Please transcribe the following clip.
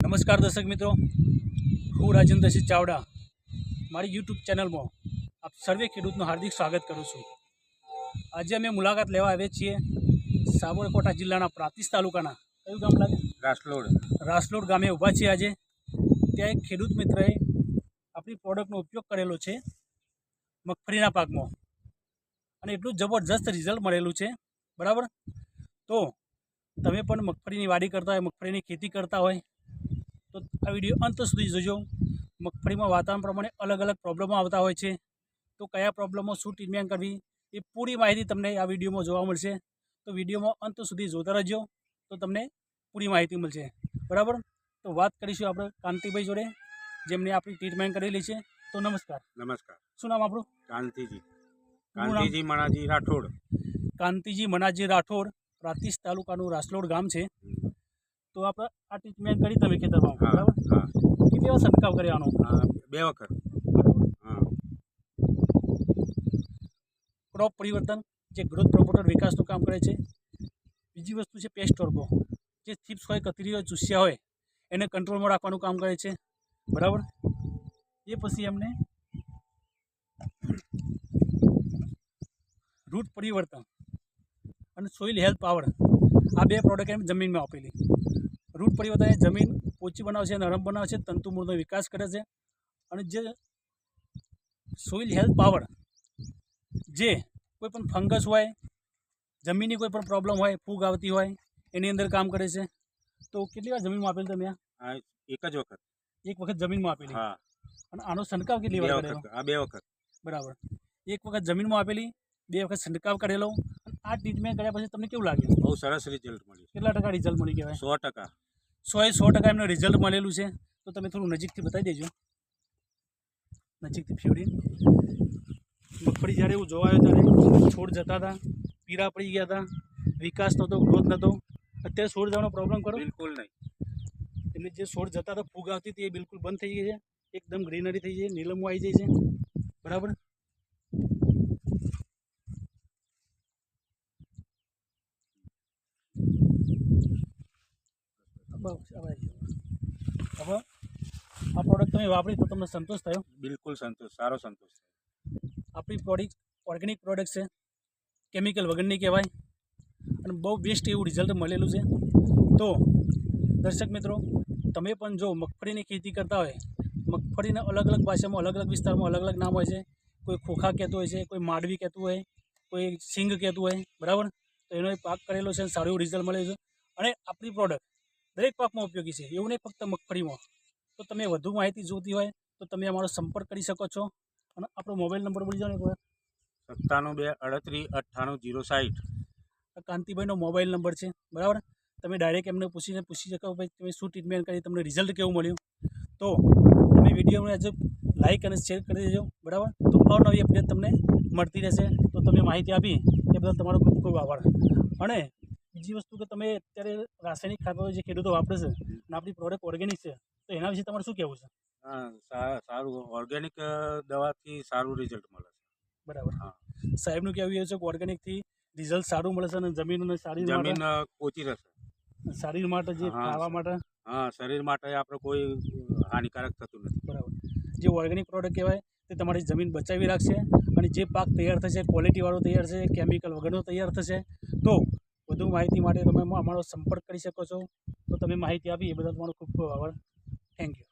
નમસ્કાર દર્શક મિત્રો, હું રાજેન્દ્રસિંહ ચાવડા મારી યુટ્યુબ ચેનલમાં આપ સર્વે ખેડૂતનું હાર્દિક સ્વાગત કરું છું। આજે અમે મુલાકાત લેવા આવ્યા છીએ સાબરકાંઠા જિલ્લાના પ્રાંતિજ તાલુકાના કયું ગામ લાગે રાસલોડ ગામે ઊભા છીએ। આજે ત્યાં એક ખેડૂત મિત્રએ આપણી પ્રોડક્ટનો ઉપયોગ કરેલો છે મગફળીના પાકમાં અને એટલું જબરજસ્ત રિઝલ્ટ મળેલું છે। બરાબર, તો તમે પણ મગફળીની વાડી કરતા હોય, મગફળીની ખેતી કરતા હોય તો આ વિડીયો અંત સુધી જોજો। મગફળીમાં વાતાવરણ પ્રમાણે અલગ અલગ પ્રોબ્લેમો આવતા હોય છે, તો કયા પ્રોબ્લેમમાં શું ટ્રીટમેન્ટ કરવી એ પૂરી માહિતી તમને આ વિડીયોમાં જોવા મળશે। તો વિડીયોમાં અંત સુધી જોતા રહેજો તો તમને પૂરી માહિતી મળશે। બરાબર, તો વાત કરીશું આપણે કાંતિભાઈ જોડે, જેમને આપણી ટ્રીટમેન્ટ કરેલી છે। તો નમસ્કાર। શું નામ આપણું? કાંતિજી મણાજી રાઠોડ। કાંતિજી મણાજી રાઠોડ, પ્રાંતિજ તાલુકાનું રાસલોડ ગામ છે। તો આપણે આ ટ્રીટમેન્ટ કરી તમે ખેતરમાં, બરાબર? કેટલી વાર છંટકાવ કર્યાનો? 2 વખત। ક્રોપ પરિવર્તન જે ગ્રોથ પ્રમોટર વિકાસનું કામ કરે છે। બીજી વસ્તુ છે પેસ્ટ ટોર્કો, જે થીપ્સ હોય, કતરી હોય, ચૂસ્યા હોય એને કંટ્રોલમાં રાખવાનું કામ કરે છે। બરાબર, એ પછી એમને રૂટ પરિવર્તન અને સોઇલ હેલ્થ પાવર, આ 2 પ્રોડક્ટ એમ જમીનમાં આપેલી। રૂટ પરિવર્તન એ જમીન પોચી બનાવે છે, નરમ બનાવે છે, તંતુમૂળનો વિકાસ કરે છે। અને જે સોઇલ હેલ્થ પાવર, જે કોઈ પણ ફંગસ હોય, જમીનની કોઈ પણ પ્રોબ્લેમ હોય, ફૂગ આવતી હોય એની અંદર કામ કરે છે। તો કેટલી વાર જમીનમાં આપેલી તમે? એક જ વખત। એક વખત જમીનમાં આપેલી। અને આનો છંટકાવ કેટલી વાર કરેલો? 2 વખત। બરાબર, એક વખત જમીનમાં આપેલી, 2 વખત છંટકાવ કરેલો। આ ટ્રીટમેન્ટ કર્યા પછી તમને કેવું લાગ્યું? બહુ સરસ રિઝલ્ટ મળ્યું। કેટલા ટકા રિઝલ્ટ મળી કહેવાય? 100%। 100% એમને રિઝલ્ટ મળેલું છે। તો તમે થોડું નજીકથી બતાવી દેજો, નજીકથી ફેવડી। મગફળી જ્યારે એવું જોવા આવ્યો ત્યારે છોડ જતા હતા, પીળા પડી ગયા હતા, વિકાસ નહોતો, ગ્રોથ નહોતો। અત્યારે છોડ જવાનો પ્રોબ્લેમ કરો? બિલકુલ નહીં। એટલે જે છોડ જતા હતા, ફૂગ આવતી હતી, એ બિલકુલ બંધ થઈ ગઈ છે। એકદમ ગ્રીનરી થઈ જાય, નીલમો આવી જાય છે। બરાબર, હવે આ પ્રોડક્ટ તમે વાપરી તો તમને સંતોષ થયો? બિલકુલ સંતોષ, સારો સંતોષ થયો। આપણી પ્રોડક્ટ ઓર્ગેનિક પ્રોડક્ટ છે, કેમિકલ વગરની કહેવાય અને બહુ બેસ્ટ એવું રિઝલ્ટ મળેલું છે। તો દર્શક મિત્રો, તમે પણ જો મગફળીની ખેતી કરતા હોય, મગફળીના અલગ અલગ ભાષામાં, અલગ અલગ વિસ્તારમાં અલગ અલગ નામ હોય છે। કોઈ ખોખા કહેતું હોય છે, કોઈ માંડવી કહેતું હોય, કોઈ સિંગ કહેતું હોય। બરાબર, તો એનો એક પાક કરેલો છે, સારું એવું રિઝલ્ટ મળે છે। અને આપણી પ્રોડક્ટ દરેક પાકમાં ઉપયોગી છે, એવું નહીં ફક્ત મગફળીમાં। તો તમે વધુ માહિતી જોતી હોય તો તમે અમારો સંપર્ક કરી શકો છો। અને આપણો મોબાઈલ નંબર બોલી જાઓ ને એકવાર? 97 2 38 98 060। કાંતિભાઈનો મોબાઈલ નંબર છે। બરાબર, તમે ડાયરેક્ટ એમને પૂછી શકો ભાઈ તમે શું ટ્રીટમેન્ટ કરી, તમને રિઝલ્ટ કેવું મળ્યું। તો તમે વિડીયોને આજે લાઇક અને શેર કરી દેજો। બરાબર, તો અવનવી અપડેટ તમને મળતી રહેશે। તો તમે માહિતી આપી એ બદલ તમારો ખૂબ ખૂબ આભાર। અને બીજી વસ્તુ કે તમે અત્યારે રાસાયણિક ખાતરો જે ખેડૂતો વાપરે છે અને આપણી પ્રોડક્ટ ઓર્ગેનિક છે, તો એના વિશે તમારે શું કહેવું છે? સારું, ઓર્ગેનિક દવાથી સારું રિઝલ્ટ મળે છે। બરાબર, સાહેબનું કહેવું એવું છે કે ઓર્ગેનિકથી રિઝલ્ટ સારું મળે છે અને જમીન પોચી રહેશે, શરીર માટે, જે ખાવા માટે, શરીર માટે આપણે કોઈ હાનિકારક થતું નથી। બરાબર, જે ઓર્ગેનિક પ્રોડક્ટ કહેવાય તે તમારી જમીન બચાવી રાખશે અને જે પાક તૈયાર થશે ક્વોલિટીવાળો તૈયાર થશે, કેમિકલ વગરનો તૈયાર થશે। તો વધુ માહિતી માટે તમે અમારો સંપર્ક કરી શકો છો। તો તમે માહિતી આપી એ બદલ તમારો ખૂબ ખૂબ આભાર। Thank you.